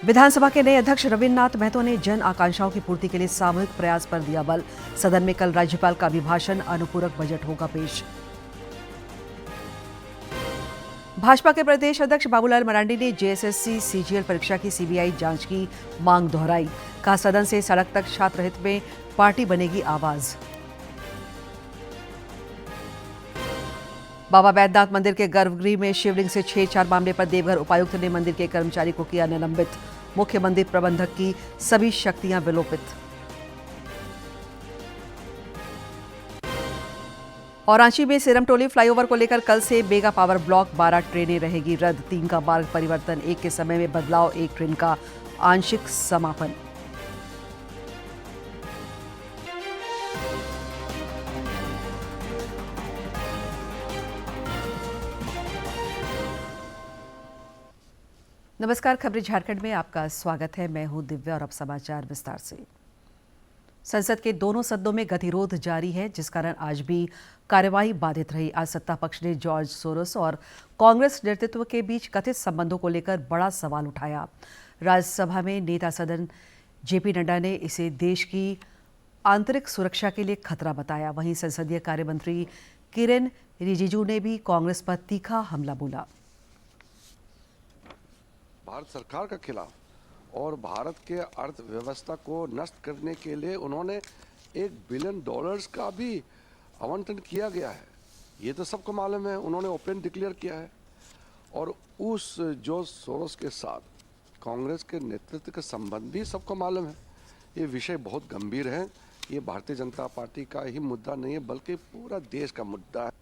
विधानसभा के नए अध्यक्ष रविन्द्रनाथ महतो ने जन आकांक्षाओं की पूर्ति के लिए सामूहिक प्रयास पर दिया बल। सदन में कल राज्यपाल का अभिभाषण, अनुपूरक बजट होगा पेश। भाजपा के प्रदेश अध्यक्ष बाबूलाल मरांडी ने जेएसएससी सीजीएल परीक्षा की सीबीआई जांच की मांग दोहराई। कहा, सदन से सड़क तक छात्र हित में पार्टी बनेगी आवाज। बाबा बैद्यनाथ मंदिर के गर्भगृह में शिवलिंग से छेड़छाड़ मामले पर देवघर उपायुक्त ने मंदिर के कर्मचारी को किया निलंबित। मुख्य मंदिर प्रबंधक की सभी शक्तियां विलोपित। और रांची में सिरमटोली फ्लाईओवर को लेकर कल से मेगा पावर ब्लॉक 12 ट्रेनें रहेगी रद्द। 3 का मार्ग परिवर्तन, 1 के समय में बदलाव, 1 ट्रेन का आंशिक समापन। नमस्कार, खबरें झारखंड में आपका स्वागत है। मैं हूं दिव्या और अब समाचार विस्तार से। संसद के दोनों सदनों में गतिरोध जारी है, जिस कारण आज भी कार्यवाही बाधित रही। आज सत्ता पक्ष ने जॉर्ज सोरोस और कांग्रेस नेतृत्व के बीच कथित संबंधों को लेकर बड़ा सवाल उठाया। राज्यसभा में नेता सदन जेपी नड्डा ने इसे देश की आंतरिक सुरक्षा के लिए खतरा बताया। वहीं संसदीय कार्य मंत्री किरेन रिजिजू ने भी कांग्रेस पर तीखा हमला बोला। भारत सरकार का खिलाफ और भारत के अर्थव्यवस्था को नष्ट करने के लिए उन्होंने $1 बिलियन का भी आवंटन किया गया है। ये तो सबको मालूम है, उन्होंने ओपन डिक्लेयर किया है। और उस जॉर्ज सोरोस के साथ कांग्रेस के नेतृत्व के संबंध भी सबको मालूम है। ये विषय बहुत गंभीर है। ये भारतीय जनता पार्टी का ही मुद्दा नहीं है, बल्कि पूरा देश का मुद्दा है।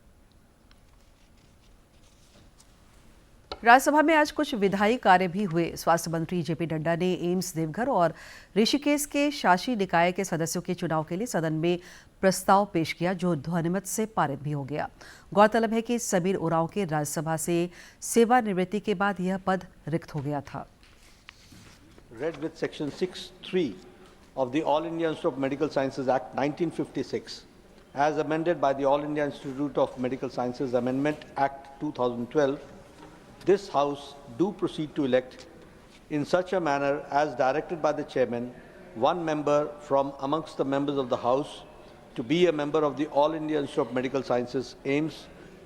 राज्यसभा में आज कुछ विधायी कार्य भी हुए। स्वास्थ्य मंत्री जेपी नड्डा ने एम्स देवघर और ऋषिकेश के शासी निकाय के सदस्यों के चुनाव के लिए सदन में प्रस्ताव पेश किया, जो ध्वनिमत से पारित भी हो गया। गौरतलब है कि समीर उरांव के राज्यसभा से सेवानिवृत्ति के बाद यह पद रिक्त हो गया था। Read with Section 6(3) of the All India Institute of Medical Sciences Act 1956, as amended by the All India Institute of Medical Sciences Amendment Act 2012. This House do proceed to elect, in such a manner as directed by the Chairman, one member from amongst the members of the House to be a member of the All India Institute of Medical Sciences, AIIMS,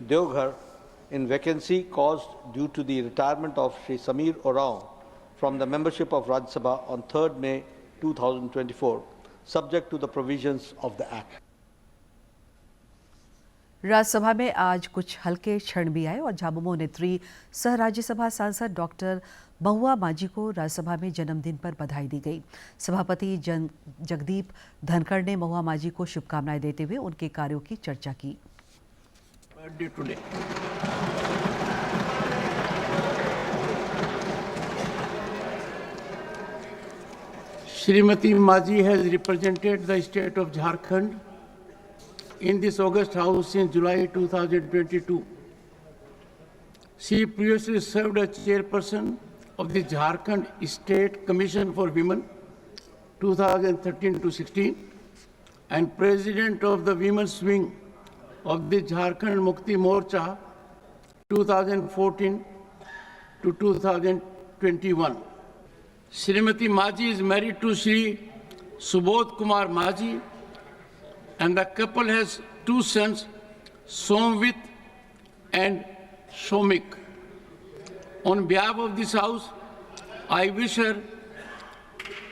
Deoghar, in vacancy caused due to the retirement of Shri Sameer Oraon from the membership of Rajya Sabha on 3rd May 2024, subject to the provisions of the Act. Rajya Sabha में आज कुछ हल्के क्षण भी आए और झामुमो नेत्री सह राज्यसभा सांसद डॉक्टर महुआ माझी को राज्यसभा में जन्मदिन पर बधाई दी गई। सभापति जगदीप धनखड़ ने महुआ माझी को शुभकामनाएं देते हुए उनके कार्यों की चर्चा की। श्रीमती माझी has represented the state of Jharkhand in this August House since July 2022. She previously served as chairperson of the Jharkhand State Commission for Women 2013 to 16 and president of the Women's Wing of the Jharkhand Mukti Morcha 2014 to 2021. Srimati माझी is married to Shri Subodh Kumar माझी, and the couple has 2 sons, Somvit and Shomik. On behalf of this house, I wish her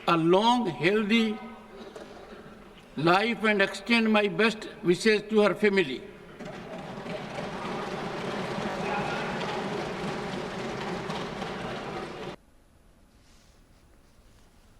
a long, healthy life and extend my best wishes to her family.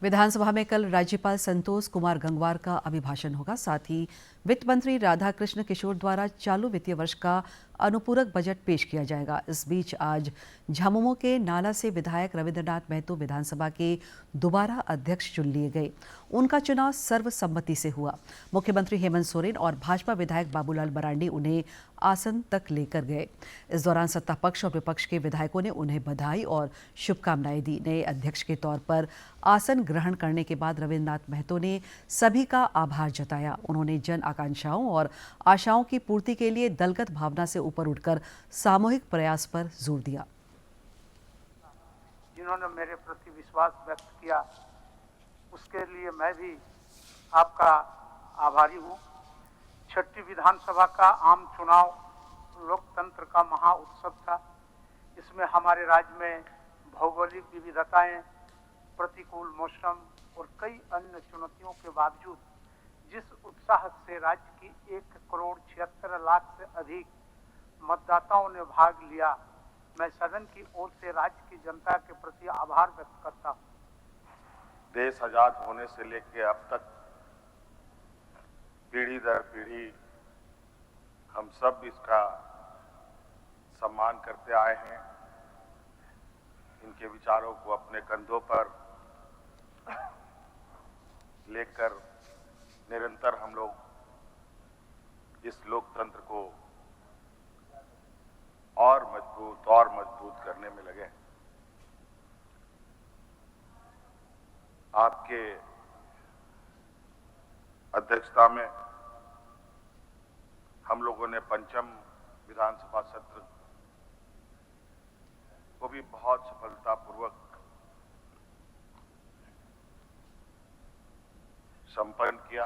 विधानसभा में कल राज्यपाल संतोष कुमार गंगवार का अभिभाषण होगा। साथ ही वित्त मंत्री राधाकृष्ण किशोर द्वारा चालू वित्तीय वर्ष का अनुपूरक बजट पेश किया जाएगा। इस बीच आज झामुमो के नाला से विधायक रविन्द्रनाथ महतो विधानसभा के दोबारा अध्यक्ष चुन लिए गए। उनका चुनाव सर्वसम्मति से हुआ। मुख्यमंत्री हेमंत सोरेन और भाजपा विधायक बाबूलाल मरांडी उन्हें आसन तक लेकर गए। इस दौरान सत्ता पक्ष और विपक्ष के विधायकों ने उन्हें बधाई और शुभकामनाएं दी। नए अध्यक्ष के तौर पर आसन ग्रहण करने के बाद रविन्द्रनाथ महतो ने सभी का आभार जताया। उन्होंने जन आकांक्षाओं और आशाओं की पूर्ति के लिए दलगत भावना से ऊपर उठकर सामूहिक प्रयास पर जोर दिया। ये जिन्होंने मेरे प्रति विश्वास व्यक्त किया, उसके लिए मैं भी आपका आभारी हूँ। छठी विधानसभा का आम चुनाव लोकतंत्र का महा उत्सव था। इसमें हमारे राज्य में भौगोलिक विविधताएं, प्रतिकूल मौसम और कई अन्य चुनौतियों के बावजूद जिस उत्साह से राज्य की 1,76,00,000 से अधिक मतदाताओं ने भाग लिया, मैं सदन की ओर से राज्य की जनता के प्रति आभार व्यक्त करता हूँ। देश आजाद होने से लेकर अब तक पीढ़ी दर पीढ़ी हम सब इसका सम्मान करते आए हैं। इनके विचारों को अपने कंधों पर लेकर निरंतर हम लोग इस लोकतंत्र को और मजबूत करने में लगे। आपके अध्यक्षता में हम लोगों ने पंचम विधानसभा सत्र को भी बहुत सफलतापूर्वक संपन्न किया।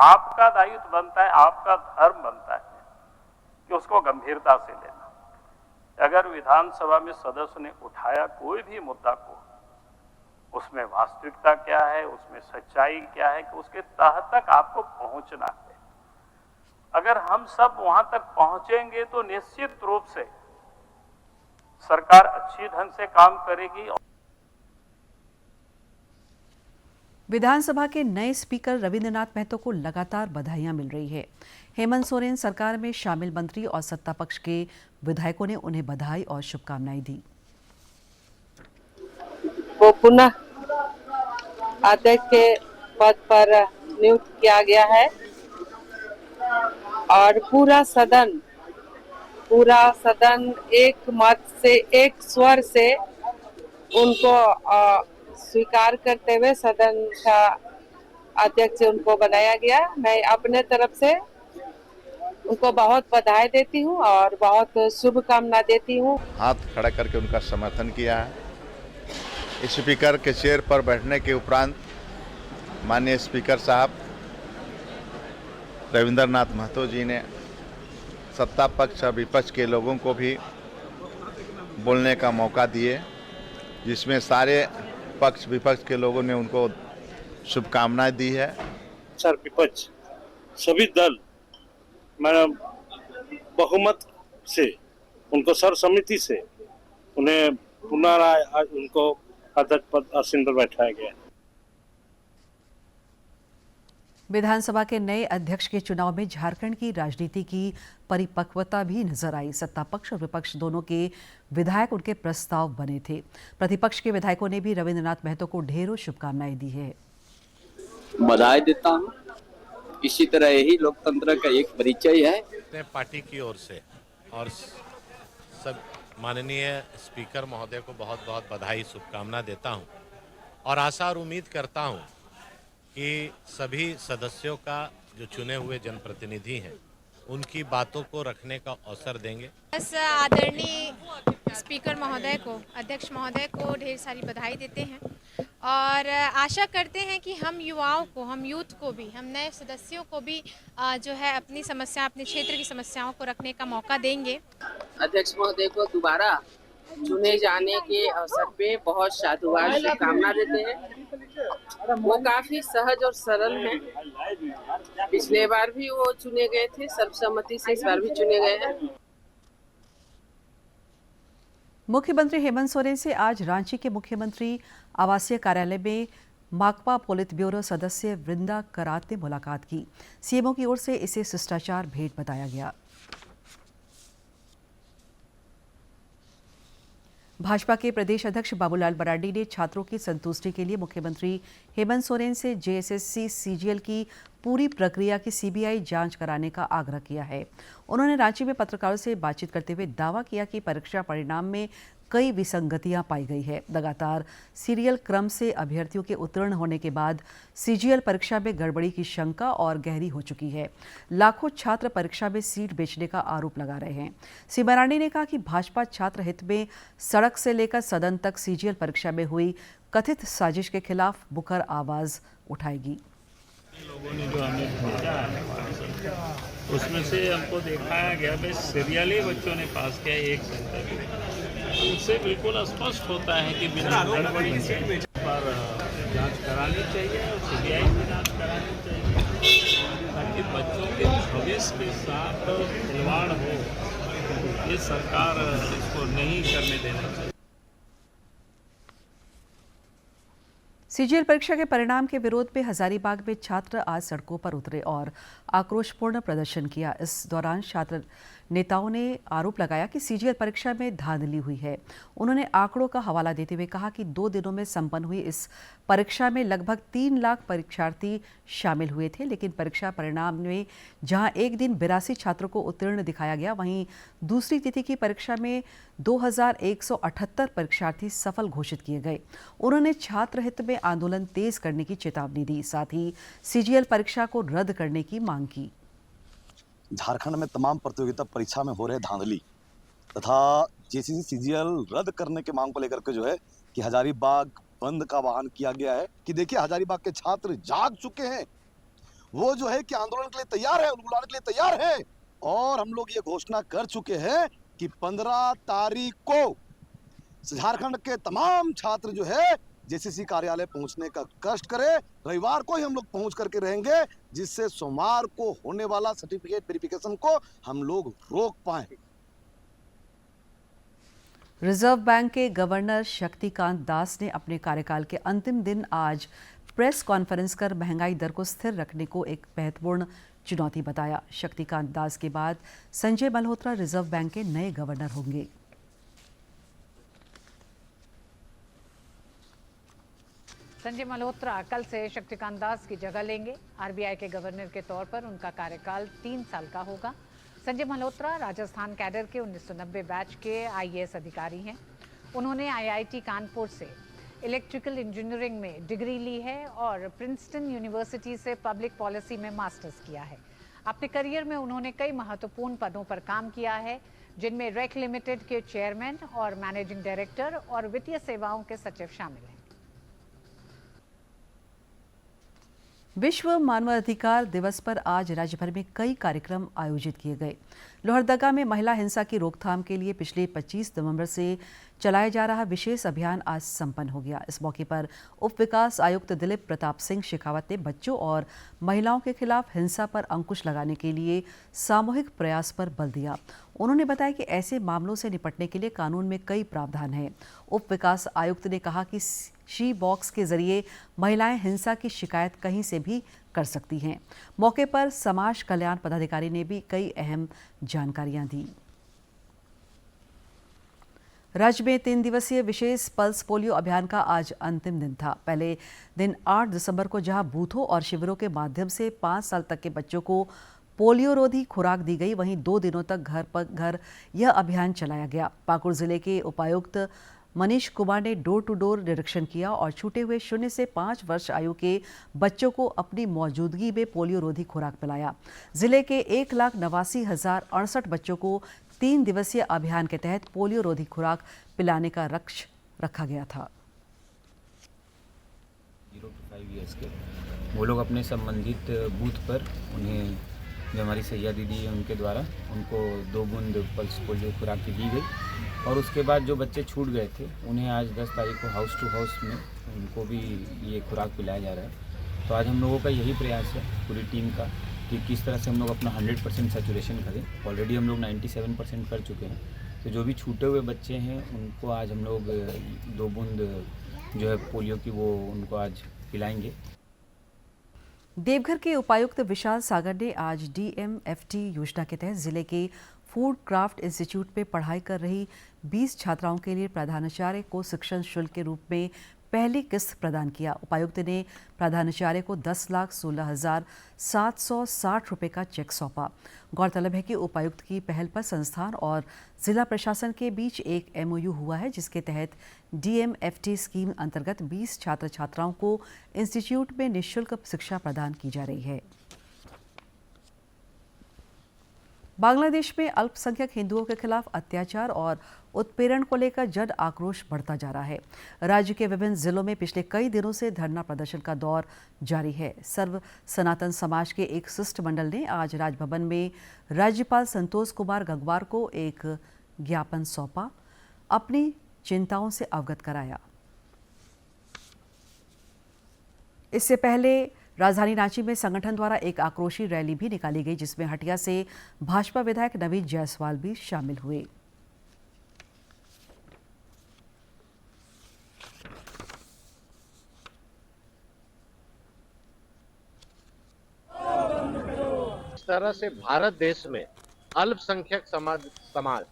आपका दायित्व बनता है, आपका धर्म बनता है कि उसको गंभीरता से लेना। अगर विधानसभा में सदस्य ने उठाया कोई भी मुद्दा को, उसमें वास्तविकता क्या है, उसमें सच्चाई क्या है, कि उसके तह तक आपको पहुंचना है। अगर हम सब वहां तक पहुंचेंगे तो निश्चित रूप से सरकार अच्छी ढंग से काम करेगी। विधानसभा के नए स्पीकर रविंद्रनाथ महतो को लगातार बधाइयां मिल रही है। हेमंत सोरेन सरकार में शामिल मंत्री और सत्ता पक्ष के विधायकों ने उन्हें बधाई और शुभकामनाएं दी। वो पुनः अध्यक्ष के पद पर नियुक्त किया गया है और पूरा सदन एक मत से, एक स्वर से उनको स्वीकार करते हुए सदन का अध्यक्ष उनको बनाया गया। मैं अपने तरफ से उनको बहुत बधाई देती हूँ और बहुत शुभकामना देती हूँ। हाथ खड़ा करके उनका समर्थन किया है। स्पीकर के चेयर पर बैठने के उपरांत माननीय स्पीकर साहब रविंद्रनाथ महतो जी ने सत्ता पक्ष और विपक्ष के लोगों को भी बोलने का मौका दिए, जिसमें सारे पक्ष विपक्ष के लोगों ने उनको शुभकामनाएं दी है। सर विपक्ष सभी दल मैडम बहुमत से उनको सर्वसम्मति से उन्हें पुनः उनको अध्यक्ष पद आसीन पर बैठाया गया। विधानसभा के नए अध्यक्ष के चुनाव में झारखंड की राजनीति की परिपक्वता भी नजर आई। सत्ता पक्ष और विपक्ष दोनों के विधायक उनके प्रस्ताव बने थे। प्रतिपक्ष के विधायकों ने भी रविंद्रनाथ महतो को ढेरों शुभकामनाएं दी है। बधाई देता हूं। इसी तरह यही लोकतंत्र का एक परिचय है। पार्टी की ओर से और सब माननीय स्पीकर महोदय को बहुत बहुत बधाई शुभकामना देता हूं और आशा और उम्मीद करता हूं कि सभी सदस्यों का जो चुने हुए जनप्रतिनिधि हैं उनकी बातों को रखने का अवसर देंगे। बस आदरणीय स्पीकर महोदय को, अध्यक्ष महोदय को ढेर सारी बधाई देते हैं और आशा करते हैं कि हम युवाओं को, हम यूथ को भी, हम नए सदस्यों को भी जो है अपनी समस्या, अपने क्षेत्र की समस्याओं को रखने का मौका देंगे। अध्यक्ष महोदय को दोबारा चुने जाने के अवसर पे बहुत साधुवाद शुभकामना देते हैं। वो काफी सहज और सरल हैं। पिछले बार भी वो चुने गए थे सर्वसम्मति से, इस बार भी चुने गए हैं। मुख्यमंत्री हेमंत सोरेन से आज रांची के मुख्यमंत्री आवासीय कार्यालय में माकपा पोलित ब्यूरो सदस्य वृंदा करात ने मुलाकात की। सीएमओ की ओर से इसे शिष्टाचार भेंट बताया गया। भाजपा के प्रदेश अध्यक्ष बाबूलाल मरांडी ने छात्रों की संतुष्टि के लिए मुख्यमंत्री हेमंत सोरेन से जेएसएससी सीजीएल की पूरी प्रक्रिया की सीबीआई जांच कराने का आग्रह किया है। उन्होंने रांची में पत्रकारों से बातचीत करते हुए दावा किया कि परीक्षा परिणाम में कई विसंगतियां पाई गई है। लगातार सीरियल क्रम से अभ्यर्थियों के उत्तीर्ण होने के बाद सीजीएल परीक्षा में गड़बड़ी की शंका और गहरी हो चुकी है। लाखों छात्र परीक्षा में सीट बेचने का आरोप लगा रहे हैं। सीमा रानी ने कहा कि भाजपा छात्र हित में सड़क से लेकर सदन तक सीजीएल परीक्षा में हुई कथित साजिश के खिलाफ मुखर आवाज उठाएगी। लोगों ने जो हमें भेजा है उसमें से हमको दिखाया गया भाई सीरियली बच्चों ने पास किया एक सेंटर में। उससे बिल्कुल स्पष्ट होता है कि बिना गड़बड़ी से पर जांच करानी चाहिए और सीबीआई की जांच करानी चाहिए ताकि बच्चों के भविष्य के साथ खिलवाड़ हो। ये सरकार इसको नहीं करने देना चाहिए। सीजीएल परीक्षा के परिणाम के विरोध में हजारीबाग में छात्र आज सड़कों पर उतरे और आक्रोशपूर्ण प्रदर्शन किया। इस दौरान छात्र नेताओं ने आरोप लगाया कि सीजीएल परीक्षा में धांधली हुई है। उन्होंने आंकड़ों का हवाला देते हुए कहा कि 2 दिनों में संपन्न हुई इस परीक्षा में लगभग 3 लाख परीक्षार्थी शामिल हुए थे, लेकिन परीक्षा परिणाम में जहां एक दिन 82 छात्रों को उत्तीर्ण दिखाया गया, वहीं दूसरी तिथि की परीक्षा में 2178 परीक्षार्थी सफल घोषित किए गए। उन्होंने छात्र हित में आंदोलन तेज करने की चेतावनी दी, साथ ही सीजीएल परीक्षा को रद्द करने की मांग की। झारखंड में तमाम प्रतियोगिता परीक्षा में हो रहे धांधली तथा जेसीसी सीजीएल रद्द करने के मांग को लेकर के जो है कि हजारीबाग बंद का आह्वान किया गया है कि देखिए हजारीबाग के छात्र जाग चुके हैं। वो जो है कि आंदोलन के लिए तैयार है, उलगुलाने के लिए तैयार है और हम लोग ये घोषणा कर चुके हैं कि 15 तारीख को झारखंड के तमाम छात्र जो है जेसीसी कार्यालय पहुंचने का कष्ट करे। रविवार को ही हम लोग पहुंच करके रहेंगे, जिससे सोमवार को होने वाला सर्टिफिकेट वेरिफिकेशन को हम लोग रोक पाए। रिजर्व बैंक के गवर्नर शक्तिकांत दास ने अपने कार्यकाल के अंतिम दिन आज प्रेस कॉन्फ्रेंस कर महंगाई दर को स्थिर रखने को एक महत्वपूर्ण चुनौती बताया। शक्तिकांत दास के बाद संजय मल्होत्रा रिजर्व बैंक के नए गवर्नर होंगे। संजय मल्होत्रा कल से शक्तिकांत दास की जगह लेंगे। आरबीआई के गवर्नर के तौर पर उनका कार्यकाल 3 साल का होगा। संजय मल्होत्रा राजस्थान कैडर के 1990 बैच के आईएएस अधिकारी हैं। उन्होंने आईआईटी कानपुर से इलेक्ट्रिकल इंजीनियरिंग में डिग्री ली है और प्रिंसटन यूनिवर्सिटी से पब्लिक पॉलिसी में मास्टर्स किया है। अपने करियर में उन्होंने कई महत्वपूर्ण पदों पर काम किया है, जिनमें रेक लिमिटेड के चेयरमैन और मैनेजिंग डायरेक्टर और वित्तीय सेवाओं के सचिव शामिल हैं। विश्व मानवाधिकार दिवस पर आज राज्य भर में कई कार्यक्रम आयोजित किए गए। लोहरदगा में महिला हिंसा की रोकथाम के लिए पिछले 25 नवंबर से चलाया जा रहा विशेष अभियान आज संपन्न हो गया। इस मौके पर उप विकास आयुक्त दिलीप प्रताप सिंह शेखावत ने बच्चों और महिलाओं के खिलाफ हिंसा पर अंकुश लगाने के लिए सामूहिक प्रयास पर बल दिया। उन्होंने बताया कि ऐसे मामलों से निपटने के लिए कानून में कई प्रावधान हैं। उप विकास आयुक्त ने कहा कि शी बॉक्स के जरिए महिलाएं हिंसा की शिकायत कहीं से भी कर सकती हैं। मौके पर समाज कल्याण पदाधिकारी ने भी कई अहम जानकारियां दी। राज्य में 3 दिवसीय विशेष पल्स पोलियो अभियान का आज अंतिम दिन था। पहले दिन 8 दिसंबर को जहां बूथों और शिविरों के माध्यम से 5 साल तक के बच्चों को पोलियो रोधी खुराक दी गई, वहीं 2 दिनों तक घर पर घर यह अभियान चलाया गया। पाकुड़ जिले के उपायुक्त मनीष कुमार ने डोर टू डोर निरीक्षण किया और छूटे हुए 0 से 5 वर्ष आयु के बच्चों को अपनी मौजूदगी में पोलियो रोधी खुराक पिलाया। जिले के 1,89,068 बच्चों को 3 दिवसीय अभियान के तहत पोलियो रोधी खुराक पिलाने का लक्ष्य रखा गया था। 0 to 5 ईयर्स के वो लोग अपने संबंधित बूथ पर उन्हें जो हमारी सैया दीदी है उनके द्वारा उनको 2 बूंद पल्स पोलियो खुराक की दी गई और उसके बाद जो बच्चे छूट गए थे उन्हें आज 10 तारीख को हाउस टू हाउस में उनको भी ये खुराक पिलाया जा रहा है। तो आज हम लोगों का यही प्रयास है पूरी टीम का कि किस तरह से हम लोग अपना 100% सैचुरेशन करें। ऑलरेडी हम लोग 97% कर चुके हैं। तो जो भी छूटे हुए बच्चे हैं उनको आज हम लोग 2 बूंद जो है पोलियो की वो उनको आज पिलाएंगे। देवघर के उपायुक्त विशाल सागर ने आज DMFT योजना के तहत जिले के फूड क्राफ्ट इंस्टीट्यूट में पढ़ाई कर रही 20 छात्राओं के लिए प्रधानाचार्य को शिक्षण शुल्क के रूप में पहली किस्त प्रदान किया। उपायुक्त ने प्रधानाचार्य को 10,16,760 रुपये का चेक सौंपा। गौरतलब है कि उपायुक्त की पहल पर संस्थान और जिला प्रशासन के बीच एक MOU हुआ है, जिसके तहत DMFT स्कीम अंतर्गत 20 छात्र छात्राओं को इंस्टीट्यूट में निःशुल्क शिक्षा प्रदान की जा रही है। बांग्लादेश में अल्पसंख्यक हिंदुओं के खिलाफ अत्याचार और उत्पीड़न को लेकर जन आक्रोश बढ़ता जा रहा है। राज्य के विभिन्न जिलों में पिछले कई दिनों से धरना प्रदर्शन का दौर जारी है। सर्व सनातन समाज के एक शिष्टमंडल ने आज राजभवन में राज्यपाल संतोष कुमार गंगवार को एक ज्ञापन सौंपा, अपनी चिंताओं से अवगत कराया। इससे पहले राजधानी रांची में संगठन द्वारा एक आक्रोशी रैली भी निकाली गई, जिसमें हटिया से भाजपा विधायक नवीन जायसवाल भी शामिल हुए। इस तरह से भारत देश में अल्पसंख्यक समाज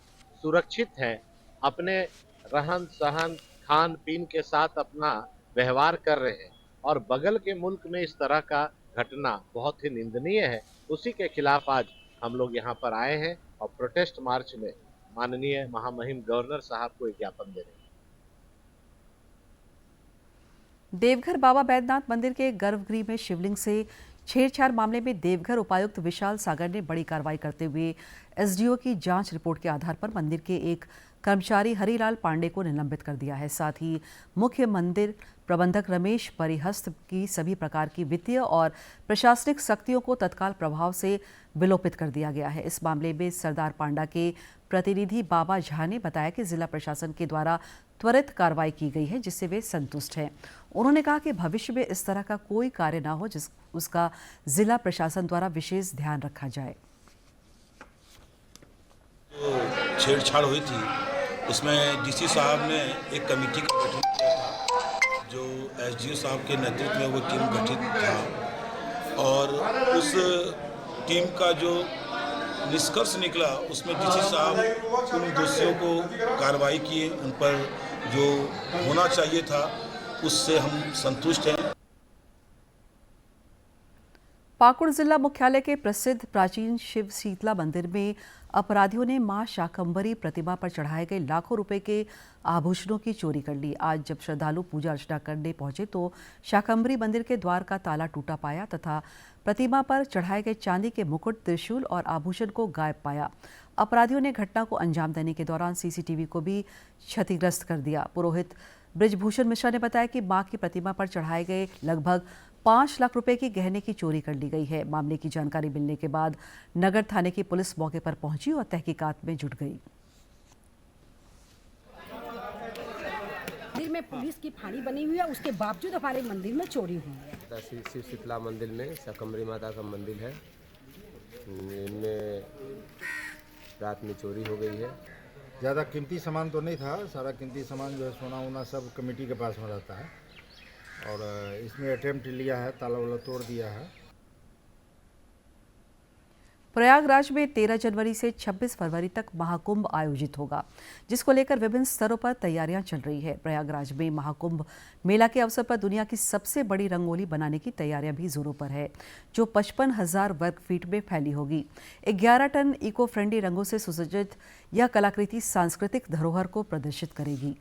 सुरक्षित है, अपने रहन सहन खान पीन के साथ अपना व्यवहार कर रहे हैं, और बगल के मुल्क में इस तरह का घटना बहुत ही निंदनीय है। उसी के खिलाफ आज हम लोग यहाँ पर आए हैं और प्रोटेस्ट मार्च में माननीय महामहिम गवर्नर साहब को एक ज्ञापन दे रहे हैं। देवघर बाबा बैद्यनाथ मंदिर के गर्भगृह में शिवलिंग से छेड़छाड़ मामले में देवघर उपायुक्त विशाल सागर ने बड़ी कार्रवाई करते हुए SDO की जांच रिपोर्ट के आधार पर मंदिर के एक कर्मचारी हरिलाल पांडे को निलंबित कर दिया है। साथ ही मुख्य मंदिर प्रबंधक रमेश परिहस्त की सभी प्रकार की वित्तीय और प्रशासनिक सख्तियों को तत्काल प्रभाव से विलोपित कर दिया गया है। इस मामले में सरदार पांडा के प्रतिनिधि बाबा झा ने बताया कि जिला प्रशासन के द्वारा त्वरित कार्रवाई की गई है, जिससे वे संतुष्ट हैं। उन्होंने कहा कि भविष्य में इस तरह का कोई कार्य न हो उसका जिला प्रशासन द्वारा विशेष ध्यान रखा जाए। छेड़छाड़ हुई थी, उसमें DC साहब ने एक कमेटी का गठन किया था, जो SDO साहब के नेतृत्व में वो टीम गठित था, और उस टीम का जो निष्कर्ष निकला उसमें DC साहब उन दोषियों को कार्रवाई किए, उन पर जो होना चाहिए था उससे हम संतुष्ट हैं। पाकुड़ जिला मुख्यालय के प्रसिद्ध प्राचीन शिव शीतला मंदिर में अपराधियों ने मां शाकंभरी प्रतिमा पर चढ़ाए गए लाखों रुपए के आभूषणों की चोरी कर ली। आज जब श्रद्धालु पूजा अर्चना करने पहुंचे तो शाकंभरी मंदिर के द्वार का ताला टूटा पाया तथा प्रतिमा पर चढ़ाए गए चांदी के मुकुट, त्रिशूल और आभूषण को गायब पाया। अपराधियों ने घटना को अंजाम देने के दौरान CCTV को भी क्षतिग्रस्त कर दिया। पुरोहित ब्रिजभूषण मिश्रा ने बताया कि मां की प्रतिमा पर चढ़ाए गए लगभग 5 लाख रुपए की गहने की चोरी कर ली गई है। मामले की जानकारी मिलने के बाद नगर थाने की पुलिस मौके पर पहुंची और तहकीकात में जुट गई। मंदिर में पुलिस की फाड़ी बनी हुई है, उसके बावजूद हमारे मंदिर में चोरी हुई है। श्री शिव शीतला मंदिर में शाकंभरी माता का मंदिर है, इनमें रात में चोरी हो गई है। ज़्यादा कीमती सामान तो नहीं था, सारा कीमती सामान जो है सोना वोना सब कमेटी के पास में रहता है, और इसमें अटेम्प्ट लिया है, ताला वाला तोड़ दिया है। प्रयागराज में 13 जनवरी से 26 फरवरी तक महाकुंभ आयोजित होगा, जिसको लेकर विभिन्न स्तरों पर तैयारियां चल रही है। प्रयागराज में महाकुंभ मेला के अवसर पर दुनिया की सबसे बड़ी रंगोली बनाने की तैयारियां भी जोरों पर है, जो 55,000 वर्ग फीट में फैली होगी। 11 टन इको फ्रेंडली रंगों से सुसज्जित यह कलाकृति सांस्कृतिक धरोहर को प्रदर्शित करेगी।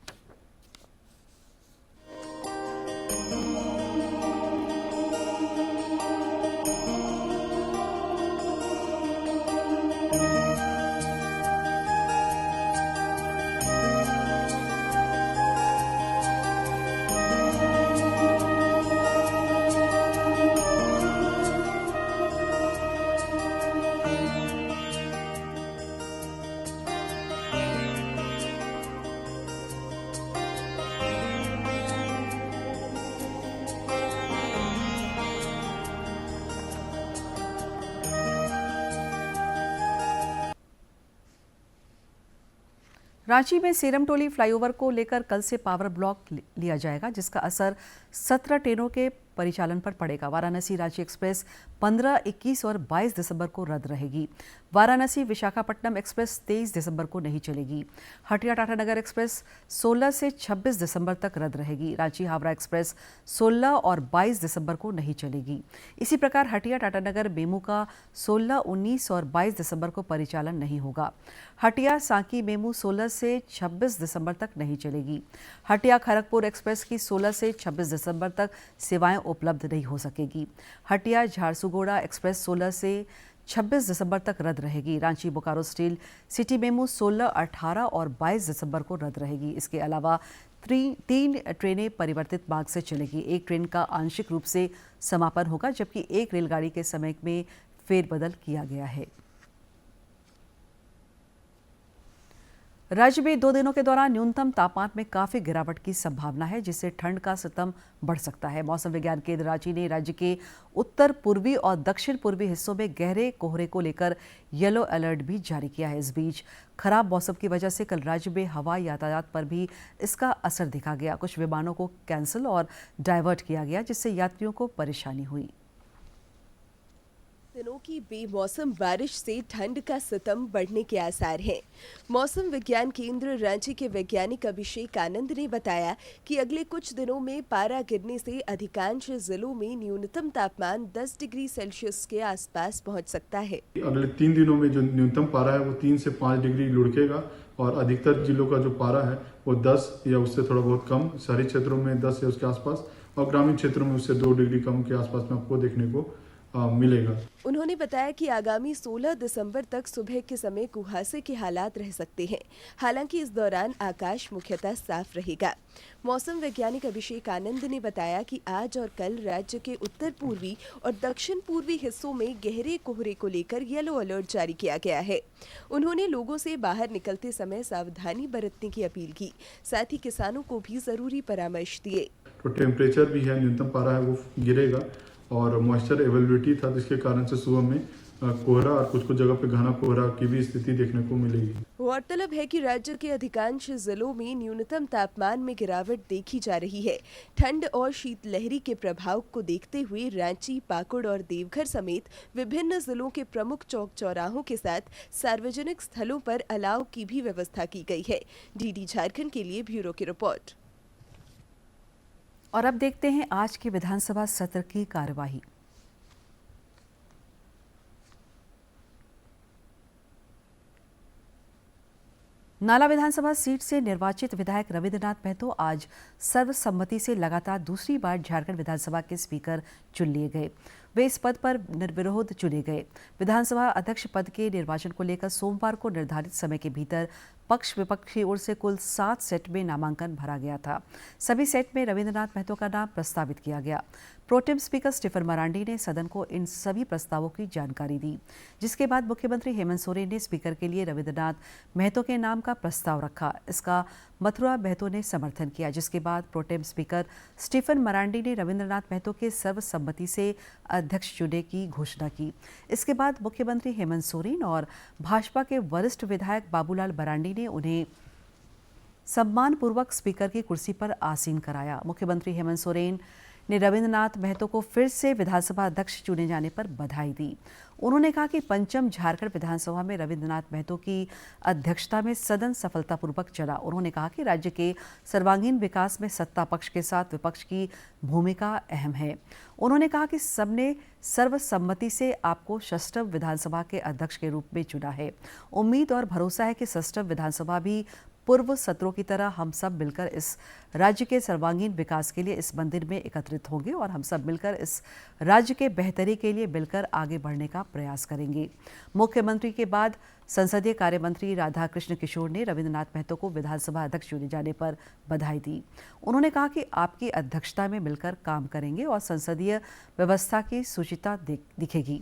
रांची में सेरमटोली फ्लाईओवर को लेकर कल से पावर ब्लॉक लिया जाएगा, जिसका असर 17 ट्रेनों के परिचालन पर पड़ेगा। वाराणसी रांची एक्सप्रेस 15, 21 और 22 दिसंबर को रद्द रहेगी। वाराणसी विशाखापट्टनम एक्सप्रेस 23 दिसंबर को नहीं चलेगी। हटिया टाटानगर एक्सप्रेस 16 से 26 दिसंबर तक रद्द रहेगी। रांची हावड़ा एक्सप्रेस 16 और 22 दिसंबर को नहीं चलेगी। इसी प्रकार हटिया टाटानगर मेमू का 16, 19 और 22 दिसंबर को परिचालन नहीं होगा। हटिया सांकी मेमू 16 से 26 दिसंबर तक नहीं चलेगी। हटिया खड़गपुर एक्सप्रेस की 16 से 26 दिसंबर तक सेवाएं उपलब्ध नहीं हो सकेगी। हटिया झारसुगुड़ा एक्सप्रेस 16 से 26 दिसंबर तक रद्द रहेगी। Ranchi Bokaro steel city MEMU 16, 18 और 22 दिसंबर को रद्द रहेगी। इसके अलावा 3 ट्रेनें परिवर्तित मार्ग से चलेगी। एक ट्रेन का आंशिक रूप से समापन होगा, जबकि एक रेलगाड़ी के समय में फेरबदल किया गया है। राज्य में 2 दिनों के दौरान न्यूनतम तापमान में काफी गिरावट की संभावना है, जिससे ठंड का सितम बढ़ सकता है। मौसम विज्ञान केंद्र रांची ने राज्य के उत्तर पूर्वी और दक्षिण पूर्वी हिस्सों में गहरे कोहरे को लेकर येलो अलर्ट भी जारी किया है। इस बीच खराब मौसम की वजह से कल राज्य में हवाई यातायात पर भी इसका असर दिखा गया। कुछ विमानों को कैंसिल और डाइवर्ट किया गया, जिससे यात्रियों को परेशानी हुई। दिनों की बेमौसम बारिश से ठंड का सितम बढ़ने के आसार हैं। मौसम विज्ञान केंद्र रांची के वैज्ञानिक अभिषेक आनंद ने बताया कि अगले कुछ दिनों में पारा गिरने से अधिकांश जिलों में न्यूनतम तापमान 10 डिग्री सेल्सियस के आसपास पहुंच सकता है। अगले 3 दिनों में जो न्यूनतम पारा है वो 3 से 5 डिग्री लुढ़केगा और अधिकतर जिलों का जो पारा है वो 10 या उससे थोड़ा बहुत कम, शहरी क्षेत्रों में 10 या उसके आसपास और ग्रामीण क्षेत्रों में उससे 2 डिग्री कम के आसपास में आपको देखने को मिलेगा। उन्होंने बताया कि आगामी 16 दिसंबर तक सुबह के समय कुहासे के हालात रह सकते हैं। हालांकि इस दौरान आकाश मुख्यतः साफ रहेगा। मौसम वैज्ञानिक अभिषेक आनंद ने बताया कि आज और कल राज्य के उत्तर पूर्वी और दक्षिण पूर्वी हिस्सों में गहरे कोहरे को लेकर येलो अलर्ट जारी किया गया है। उन्होंने लोगों से बाहर निकलते समय सावधानी बरतने की अपील की। साथ ही किसानों को भी जरूरी परामर्श दिए। तो टेम्परेचर भी है, न्यूनतम पारा है वो गिरेगा और मॉइस्चर अवेलेबिलिटी था, जिसके कारण से सुबह में कोहरा और कुछ जगह पे घना कोहरा की भी स्थिति देखने को मिलेगी। गौरतलब है कि राज्य के अधिकांश जिलों में न्यूनतम तापमान में गिरावट देखी जा रही है। ठंड और शीतलहरी के प्रभाव को देखते हुए रांची, पाकुड़ और देवघर समेत विभिन्न जिलों के प्रमुख चौक चौराहों के साथ सार्वजनिक स्थलों पर अलाव की भी व्यवस्था की गई है। डीडी झारखंड के लिए ब्यूरो की रिपोर्ट। और अब देखते हैं आज के विधानसभा सत्र की कार्यवाही। नाला विधानसभा सीट से निर्वाचित विधायक रविंद्रनाथ महतो आज सर्वसम्मति से लगातार दूसरी बार झारखंड विधानसभा के स्पीकर चुन लिए गए। वे इस पद पर निर्विरोध चुने गए। विधानसभा अध्यक्ष पद के निर्वाचन को लेकर सोमवार को निर्धारित समय के भीतर पक्ष विपक्ष की ओर से कुल 7 सेट में नामांकन भरा गया था। सभी सेट में रविंद्रनाथ महतो का नाम प्रस्तावित किया गया। प्रोटेम स्पीकर स्टीफन मरांडी ने सदन को इन सभी प्रस्तावों की जानकारी दी, जिसके बाद मुख्यमंत्री हेमंत सोरेन ने स्पीकर के लिए रविंद्रनाथ महतो के नाम का प्रस्ताव रखा। इसका मथुरा महतो ने समर्थन किया, जिसके बाद प्रोटेम स्पीकर स्टीफन मरांडी ने रविंद्रनाथ महतो के सर्वसम्मति से अध्यक्ष चुने की घोषणा की। इसके बाद मुख्यमंत्री हेमंत सोरेन और भाजपा के वरिष्ठ विधायक बाबूलाल मरांडी ने उन्हें सम्मानपूर्वक स्पीकर की कुर्सी पर आसीन कराया। मुख्यमंत्री हेमंत सोरेन ने रविंद्रनाथ महतो को फिर से विधानसभा अध्यक्ष चुने जाने पर बधाई दी। उन्होंने कहा कि पंचम झारखंड विधानसभा में रविंद्रनाथ महतो की अध्यक्षता में सदन सफलतापूर्वक चला। उन्होंने कहा कि राज्य के सर्वांगीण विकास में सत्ता पक्ष के साथ विपक्ष की भूमिका अहम है। उन्होंने कहा कि सबने सर्वसम्मति से आपको षष्ठम विधानसभा के अध्यक्ष के रूप में चुना है। उम्मीद और भरोसा है कि षष्ठम विधानसभा भी पूर्व सत्रों की तरह हम सब मिलकर इस राज्य के सर्वांगीण विकास के लिए इस मंदिर में एकत्रित होंगे और हम सब मिलकर इस राज्य के बेहतरी के लिए मिलकर आगे बढ़ने का प्रयास करेंगे। मुख्यमंत्री के बाद संसदीय कार्य मंत्री राधाकृष्ण किशोर ने रविंद्रनाथ महतो को विधानसभा अध्यक्ष चुने जाने पर बधाई दी। उन्होंने कहा कि आपकी अध्यक्षता में मिलकर काम करेंगे और संसदीय व्यवस्था की सुचिता दिखेगी।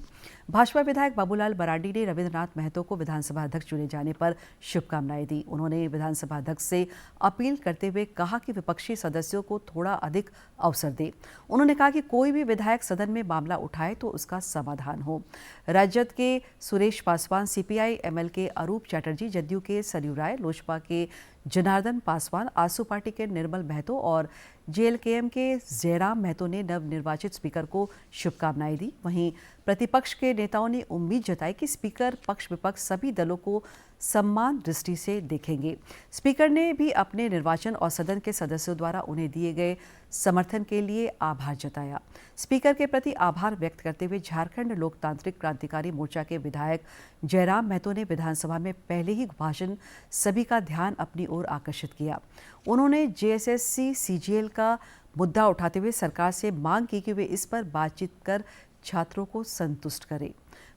भाजपा विधायक बाबूलाल मरांडी ने रविंद्रनाथ महतो को विधानसभा अध्यक्ष चुने जाने पर शुभकामनाएं दी। उन्होंने विधानसभा अध्यक्ष से अपील करते हुए कहा कि विपक्षी सदस्यों को थोड़ा अधिक अवसर दे। उन्होंने कहा कि कोई भी विधायक सदन में मामला उठाए तो उसका समाधान हो। राजद के सुरेश पासवान, सीपीआई एमएल के अरूप चैटर्जी, जदयू के सरयू राय, लोजपा के जनार्दन पासवान, आसू पार्टी के निर्मल महतो और जेएलकेएम के जयराम महतो ने नवनिर्वाचित स्पीकर को शुभकामनाएं दी। वहीं प्रतिपक्ष के नेताओं ने उम्मीद जताई कि स्पीकर पक्ष विपक्ष सभी दलों को सम्मान दृष्टि से देखेंगे। स्पीकर ने भी अपने निर्वाचन और सदन के सदस्यों द्वारा उन्हें दिए गए समर्थन के लिए आभार जताया। स्पीकर के प्रति आभार व्यक्त करते हुए झारखंड लोकतांत्रिक क्रांतिकारी मोर्चा के विधायक जयराम महतो ने विधानसभा में पहले ही भाषण सभी का ध्यान अपनी ओर आकर्षित किया। उन्होंने जेएसएससी सीजीएल का मुद्दा उठाते हुए सरकार से मांग की कि वे इस पर बातचीत कर छात्रों को संतुष्ट करें।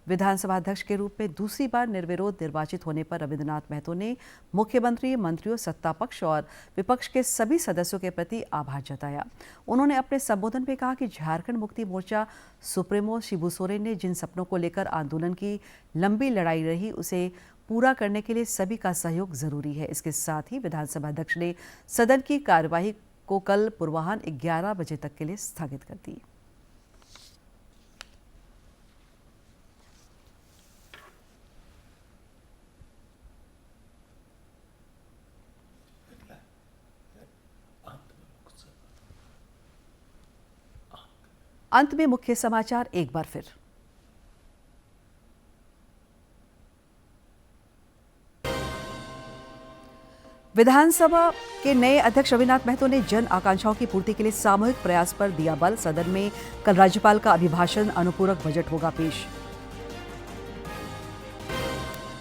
विधानसभा अध्यक्ष के रूप में दूसरी बार निर्विरोध निर्वाचित होने पर रविंद्रनाथ महतो ने मुख्यमंत्री, मंत्रियों, सत्ता पक्ष और विपक्ष के सभी सदस्यों के प्रति आभार जताया। उन्होंने अपने संबोधन में कहा कि झारखंड मुक्ति मोर्चा सुप्रीमो शिबू सोरेन ने जिन सपनों को लेकर आंदोलन की लंबी लड़ाई रही, उसे पूरा करने के लिए सभी का सहयोग जरूरी है। इसके साथ ही विधानसभा अध्यक्ष ने सदन की कार्यवाही को कल पूर्वाह्न 11 बजे तक के लिए स्थगित कर दी। अंत में मुख्य समाचार एक बार फिर। विधानसभा के नए अध्यक्ष रविनाथ महतो ने जन आकांक्षाओं की पूर्ति के लिए सामूहिक प्रयास पर दिया बल। सदन में कल राज्यपाल का अभिभाषण, अनुपूरक बजट होगा पेश।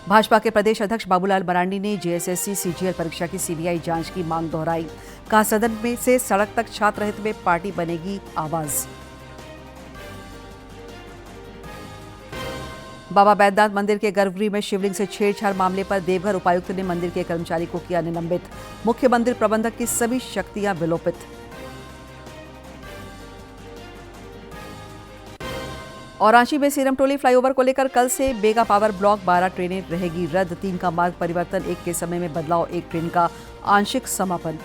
भाजपा के प्रदेश अध्यक्ष बाबूलाल मरांडी ने जेएसएससी सीजीएल परीक्षा की सीबीआई जांच की मांग दोहराई। कहा, सदन में से सड़क तक छात्र हित में पार्टी बनेगी आवाज। बाबा बैद्यनाथ मंदिर के गर्भगृह में शिवलिंग से छेड़छाड़ मामले पर देवघर उपायुक्त ने मंदिर के कर्मचारी को किया निलंबित। मुख्य मंदिर प्रबंधक की सभी शक्तियां विलोपित। और रांची में सीरमटोली फ्लाईओवर को लेकर कल से बेगा पावर ब्लॉक 12 ट्रेनें रहेगी रद्द। 3 का मार्ग परिवर्तन, 1 के समय में बदलाव, 1 ट्रेन का आंशिक समापन।